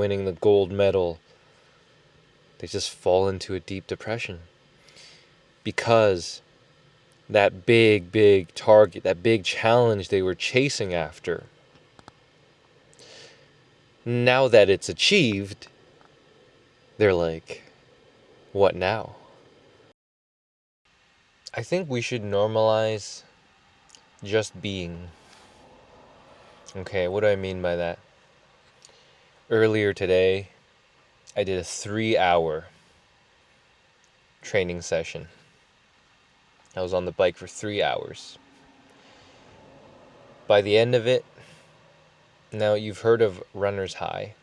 winning the gold medal, they just fall into a deep depression. Because that big target, that big challenge they were chasing after, now that it's achieved, they're like, what now? I think we should normalize just being. Okay, what do I mean by that? Earlier today, I did a 3-hour training session. I was on the bike for 3 hours. By the end of it, now you've heard of runner's high.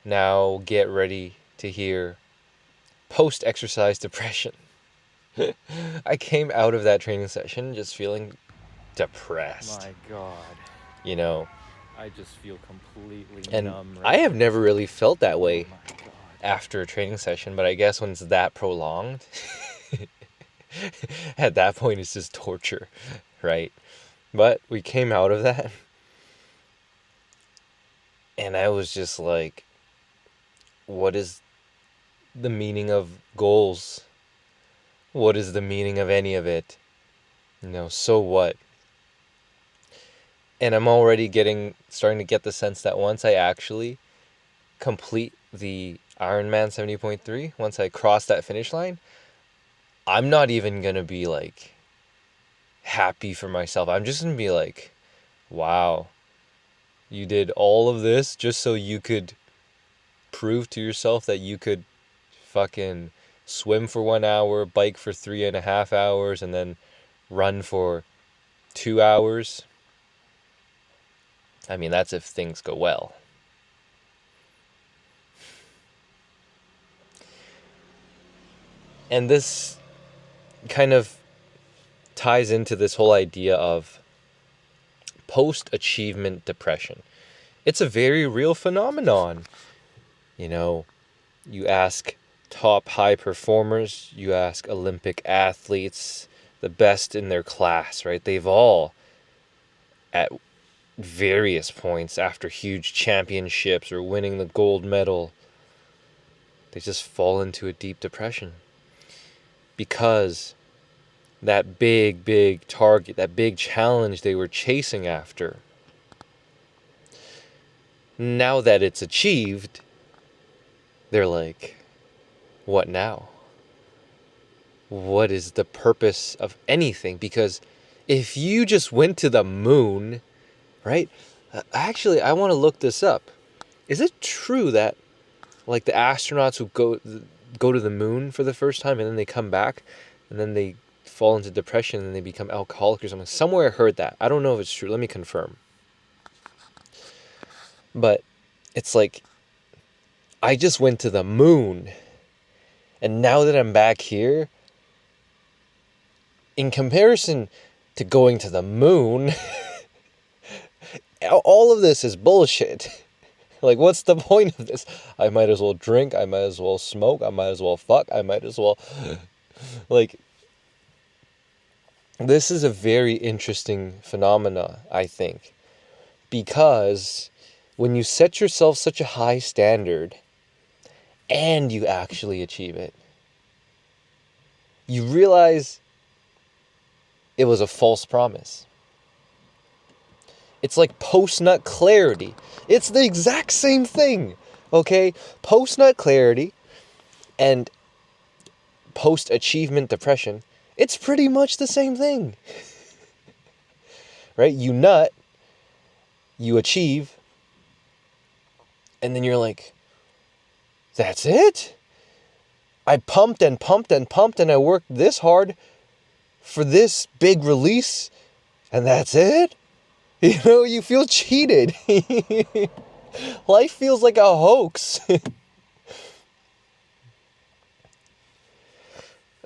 Now get ready to hear post-exercise depression. I came out of that training session just feeling depressed. My God. You know, I just feel completely and numb. I have never really felt that way Oh my God. after a training session, but I guess when it's that prolonged, at that point it's just torture, right? But we came out of that, and I was just like, what is the meaning of goals? What is the meaning of any of it? So what? And I'm already starting to get the sense that once I actually complete the Ironman 70.3, once I cross that finish line, I'm not even going to be like happy for myself. I'm just going to be like, wow, you did all of this just so you could prove to yourself that you could fucking swim for 1 hour, bike for 3.5 hours, and then run for 2 hours. I mean, that's if things go well. And this kind of ties into this whole idea of post-achievement depression. It's a very real phenomenon. You ask top high performers, you ask Olympic athletes, the best in their class, right? They've all, at various points after huge championships or winning the gold medal, they just fall into a deep depression. Because that big target, that big challenge they were chasing after, now that it's achieved, they're like, what now? What is the purpose of anything? Because if you just went to the moon, right? Actually, I want to look this up. Is it true that, like, the astronauts who go to the moon for the first time and then they come back and then they fall into depression and they become alcoholic or something? Somewhere I heard that. I don't know if it's true. Let me confirm. But it's like, I just went to the moon, and now that I'm back here, in comparison to going to the moon, all of this is bullshit. Like, what's the point of this? I might as well drink, I might as well smoke, I might as well fuck, I might as well... Like, this is a very interesting phenomena, I think. Because when you set yourself such a high standard, and you actually achieve it, you realize it was a false promise. It's like post-nut clarity. It's the exact same thing, okay? Post-nut clarity and post-achievement depression, it's pretty much the same thing. Right? You nut, you achieve, and then you're like, that's it? I pumped and I worked this hard for this big release, and that's it? You feel cheated. Life feels like a hoax.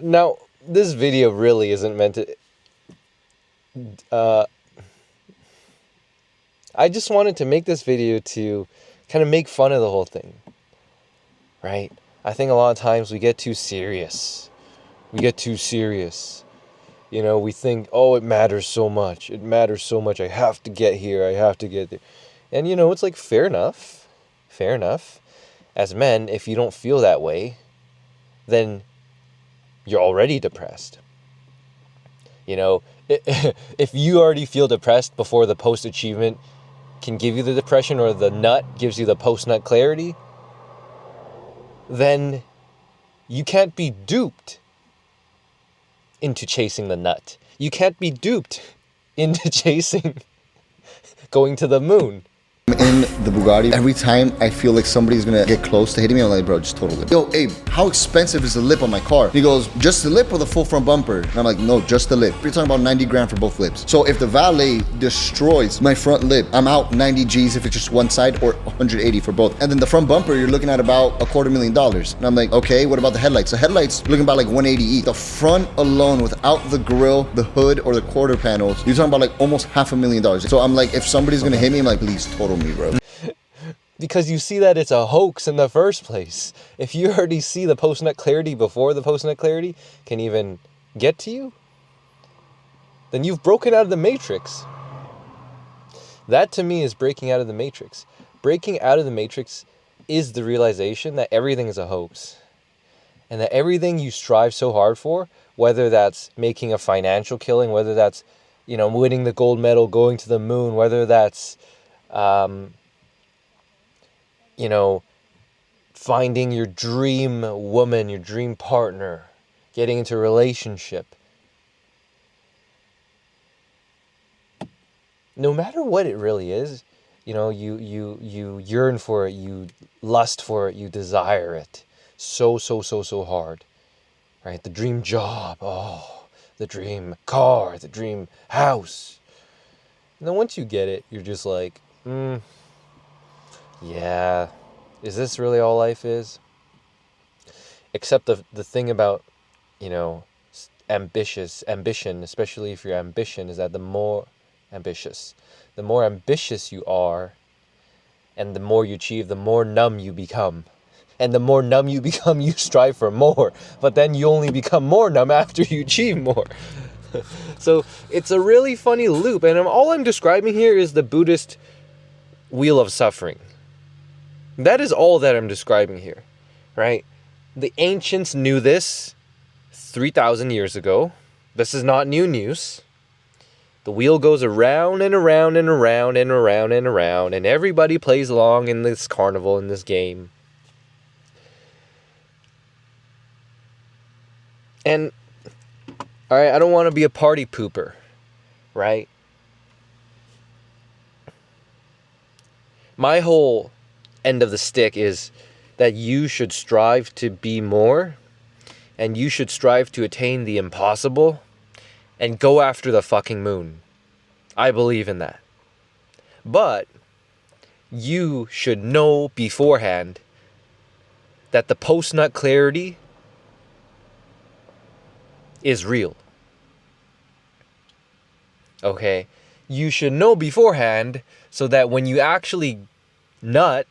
Now, this video really isn't meant to... I just wanted to make this video to kind of make fun of the whole thing. Right? I think a lot of times we get too serious. We think, oh, it matters so much. I have to get here. I have to get there. And, it's like, fair enough. fair enough. As men, if you don't feel that way, then you're already depressed. You know, if you already feel depressed before the post-achievement can give you the depression, or the nut gives you the post-nut clarity, then you can't be duped into chasing the nut. You can't be duped into chasing going to the moon. In the Bugatti, every time I feel like somebody's gonna get close to hitting me, I'm like, bro, just total lip. Yo, Abe, how expensive is the lip on my car? He goes, just the lip or the full front bumper? And I'm like, no, just the lip. You're talking about 90 grand for both lips. So if the valet destroys my front lip, I'm out 90 G's if it's just one side, or 180 for both. And then the front bumper, you're looking at about $250,000. And I'm like, okay, what about the headlights? The headlights, looking about like 180 each. The front alone, without the grille, the hood, or the quarter panels, you're talking about like almost $500,000. So I'm like, if somebody's gonna hit me, I'm like, please total me, bro. Because you see that it's a hoax in the first place. If you already see the post-nut clarity before the post-nut clarity can even get to you, then you've broken out of the matrix. That to me is breaking out of the matrix. Breaking out of the matrix is the realization that everything is a hoax. And that everything you strive so hard for, whether that's making a financial killing, whether that's, winning the gold medal, going to the moon, whether that's finding your dream woman, your dream partner, getting into a relationship. No matter what it really is, you yearn for it, you lust for it, you desire it so hard, right? The dream job, the dream car, the dream house. And then once you get it, you're just like, yeah, is this really all life is? Except the thing about, ambition, especially if your ambition is that the more ambitious you are, and the more you achieve, the more numb you become. And the more numb you become, you strive for more. But then you only become more numb after you achieve more. So it's a really funny loop. And all I'm describing here is the Buddhist wheel of suffering. That is all that I'm describing here, right? The ancients knew this 3,000 years ago. This is not new news. The wheel goes around and around and around and around and around, and everybody plays along in this carnival, in this game. And, alright, I don't want to be a party pooper, right? My whole end of the stick is that you should strive to be more, and you should strive to attain the impossible, and go after the fucking moon. I believe in that. But you should know beforehand that the post-nut clarity is real. Okay? You should know beforehand so that when you actually nut,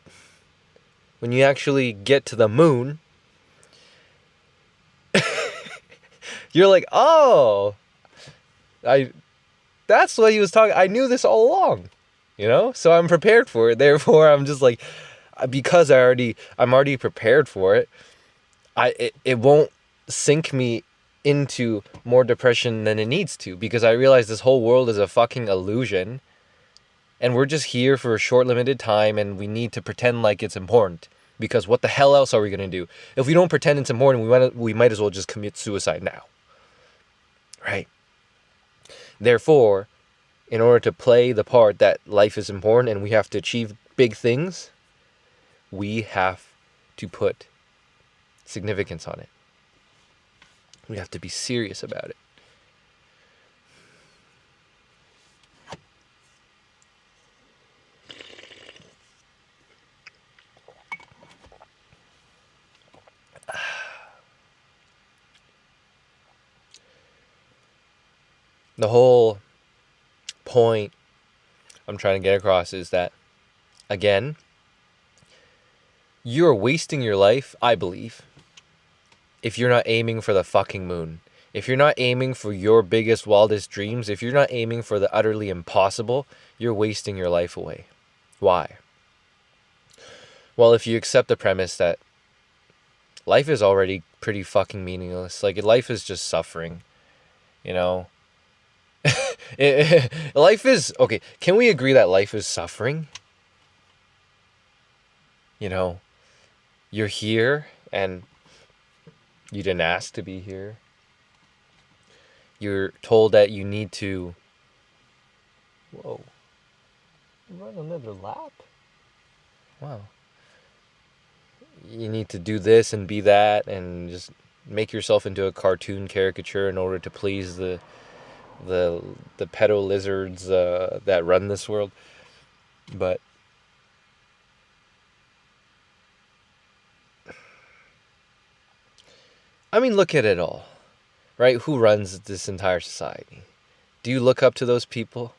when you actually get to the moon, you're like, oh, that's what he was talking. I knew this all along, so I'm prepared for it. Therefore, I'm just like, because I'm already prepared for it. It won't sink me into more depression than it needs to, because I realize this whole world is a fucking illusion, and we're just here for a short limited time, and we need to pretend like it's important, because what the hell else are we going to do? If we don't pretend it's important, we might as well just commit suicide now, right? Therefore, in order to play the part that life is important and we have to achieve big things, we have to put significance on it. We have to be serious about it. The whole point I'm trying to get across is that, again, you're wasting your life, I believe, if you're not aiming for the fucking moon. If you're not aiming for your biggest, wildest dreams, if you're not aiming for the utterly impossible, you're wasting your life away. Why? Well, if you accept the premise that life is already pretty fucking meaningless, like life is just suffering, you know? Life is, okay, can we agree that life is suffering? You know, you're here and you didn't ask to be here. You're told that you need to, whoa, run another lap? Wow. You need to do this and be that and just make yourself into a cartoon caricature in order to please the pedo lizards that run this world. But I mean, look at it all, right? Who runs this entire society? Do you look up to those people?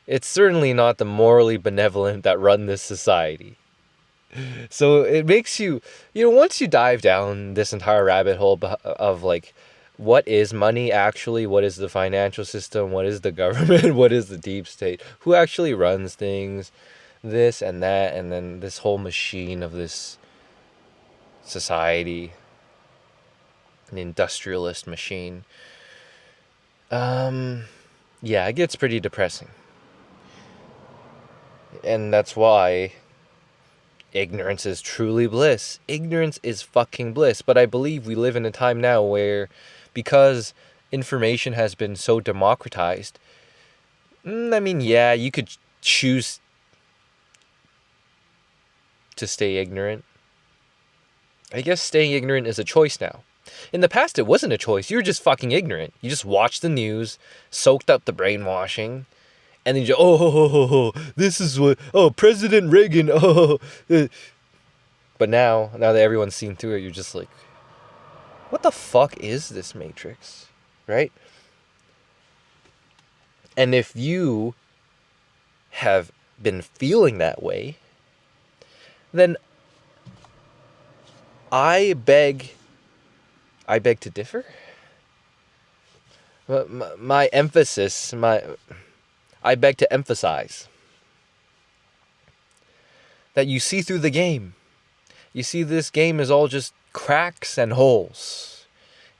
It's certainly not the morally benevolent that run this society. So it makes you, once you dive down this entire rabbit hole of like, what is money actually? What is the financial system? What is the government? What is the deep state? Who actually runs things? This and that, and then this whole machine of this society, an industrialist machine. Yeah, it gets pretty depressing. And that's why ignorance is truly bliss. Ignorance is fucking bliss. But I believe we live in a time now where, because information has been so democratized, I mean, yeah, you could choose to stay ignorant. I guess staying ignorant is a choice now. In the past, it wasn't a choice. You were just fucking ignorant. You just watched the news, soaked up the brainwashing, and then you just, this is what, President Reagan, But now that everyone's seen through it, you're just like, what the fuck is this Matrix? Right? And if you have been feeling that way, then I beg to differ. My emphasis, I beg to emphasize that you see through the game. You see, this game is all just cracks and holes,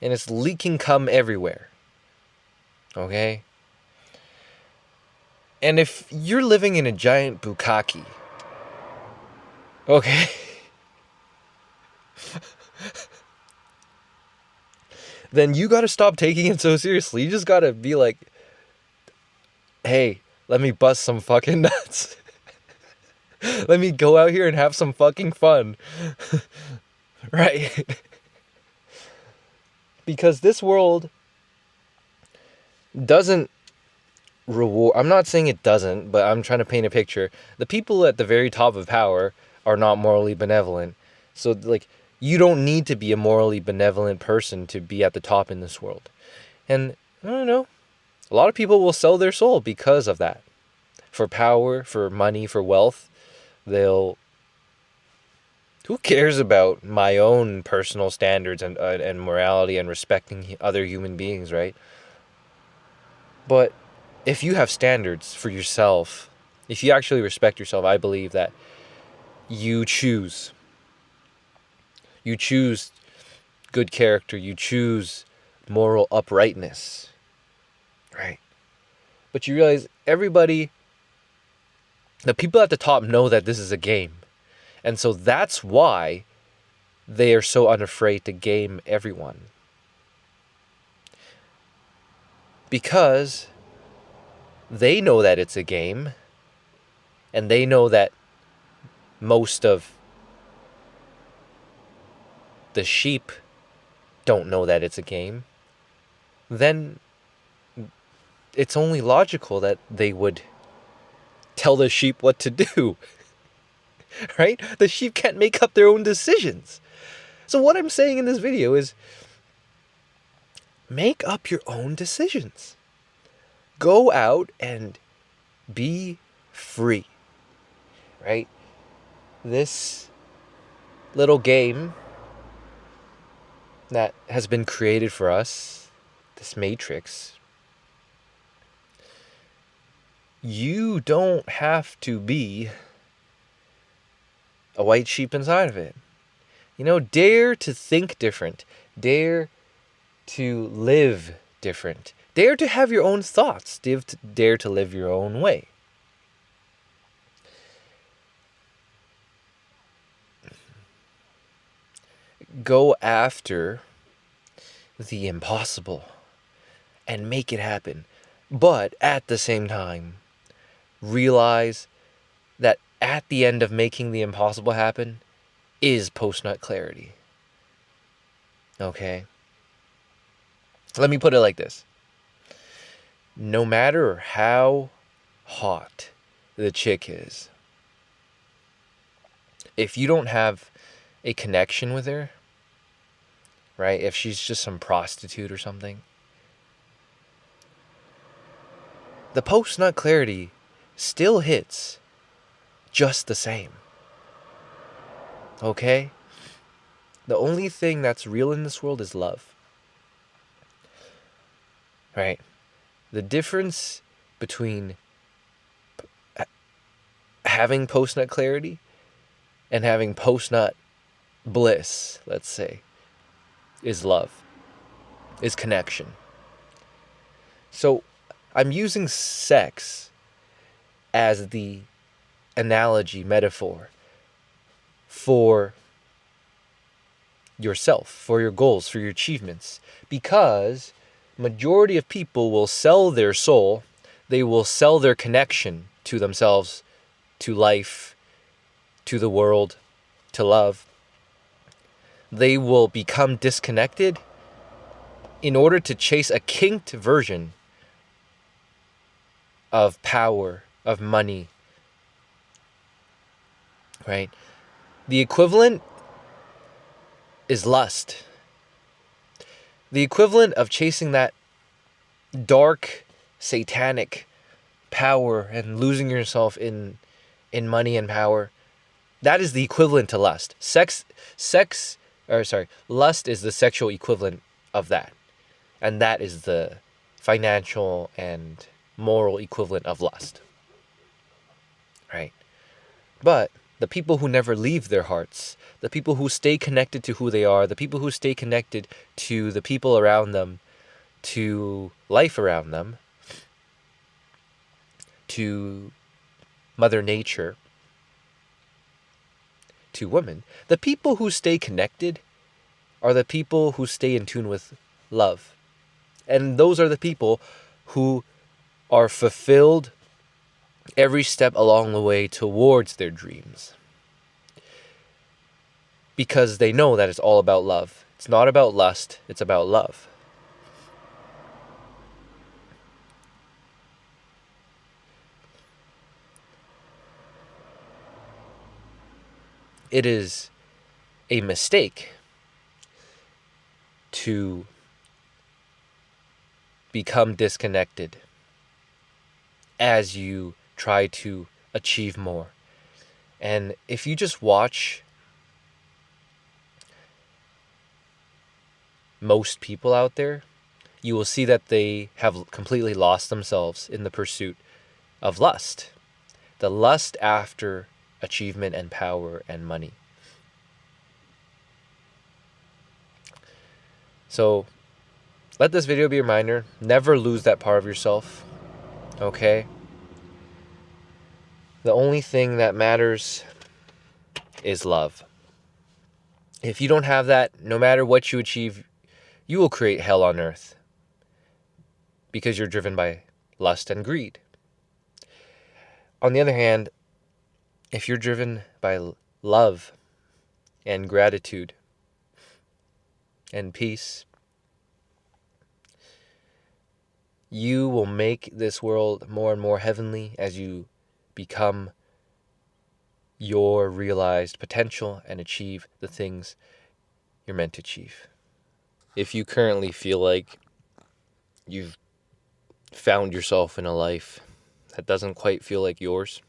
and it's leaking cum everywhere. Okay? And if you're living in a giant bukkake, okay, then you gotta stop taking it so seriously. You just gotta be like, hey, let me bust some fucking nuts. Let me go out here and have some fucking fun. Right? Because this world doesn't reward. I'm not saying it doesn't, but I'm trying to paint a picture. The people at the very top of power are not morally benevolent. So, like, you don't need to be a morally benevolent person to be at the top in this world. And, I don't know, a lot of people will sell their soul because of that. For power, for money, for wealth. Who cares about my own personal standards and morality and respecting other human beings, right? But if you have standards for yourself, if you actually respect yourself, I believe that you choose good character, you choose moral uprightness, right? But you realize the people at the top know that this is a game. And so that's why they are so unafraid to game everyone. Because they know that it's a game. And they know that most of the sheep don't know that it's a game. Then it's only logical that they would tell the sheep what to do. Right? The sheep can't make up their own decisions. So what I'm saying in this video is, make up your own decisions. Go out and be free. Right? This little game that has been created for us, this Matrix, you don't have to be a white sheep inside of it. You know, dare to think different. Dare to live different. Dare to have your own thoughts. Dare to live your own way. Go after the impossible and make it happen. But at the same time, realize that at the end of making the impossible happen is post-nut clarity. Okay? Let me put it like this. No matter how hot the chick is, if you don't have a connection with her, right? If she's just some prostitute or something, the post-nut clarity still hits just the same. Okay? The only thing that's real in this world is love. Right? The difference between having post-nut clarity and having post-nut bliss, let's say, is love, is connection. So I'm using sex as the analogy, metaphor for yourself, for your goals, for your achievements, because majority of people will sell their soul, they will sell their connection to themselves, to life, to the world, to love. They will become disconnected in order to chase a kinked version of power, of money, right? The equivalent is lust. The equivalent of chasing that dark, satanic power and losing yourself in money and power, that is the equivalent to lust. Lust is the sexual equivalent of that. And that is the financial and moral equivalent of lust. Right? But the people who never leave their hearts, the people who stay connected to who they are, the people who stay connected to the people around them, to life around them, to Mother Nature, to women, the people who stay connected are the people who stay in tune with love. And those are the people who are fulfilled every step along the way towards their dreams. Because they know that it's all about love. It's not about lust, it's about love. It is a mistake to become disconnected as you try to achieve more. And if you just watch most people out there, you will see that they have completely lost themselves in the pursuit of lust. The lust after achievement and power and money. So let this video be a reminder. Never lose that part of yourself. Okay? The only thing that matters is love. If you don't have that, no matter what you achieve, you will create hell on earth. Because you're driven by lust and greed. On the other hand, if you're driven by love and gratitude and peace, you will make this world more and more heavenly as you become your realized potential and achieve the things you're meant to achieve. If you currently feel like you've found yourself in a life that doesn't quite feel like yours,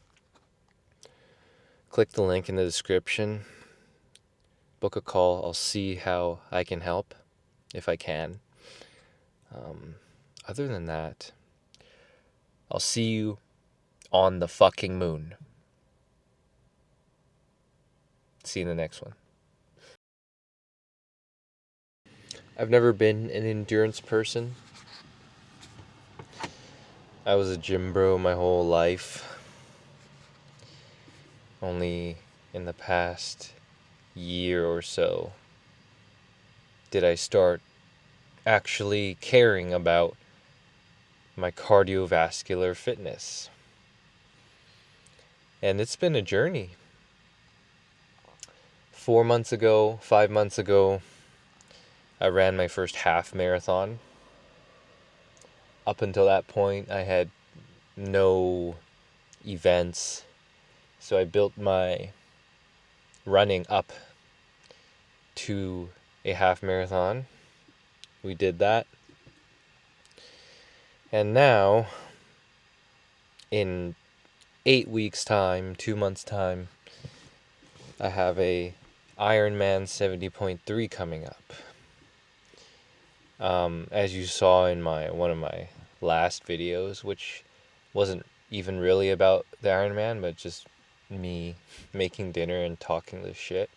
click the link in the description, book a call. I'll see how I can help, if I can. Other than that, I'll see you on the fucking moon. See you in the next one. I've never been an endurance person. I was a gym bro my whole life. Only in the past year or so did I start actually caring about my cardiovascular fitness. And it's been a journey. 5 months ago, I ran my first half marathon. Up until that point, I had no events. So I built my running up to a half marathon. We did that. And now, in 8 weeks' time, 2 months' time, I have a Ironman 70.3 coming up. As you saw in one of my last videos, which wasn't even really about the Ironman, but just me making dinner and talking this shit.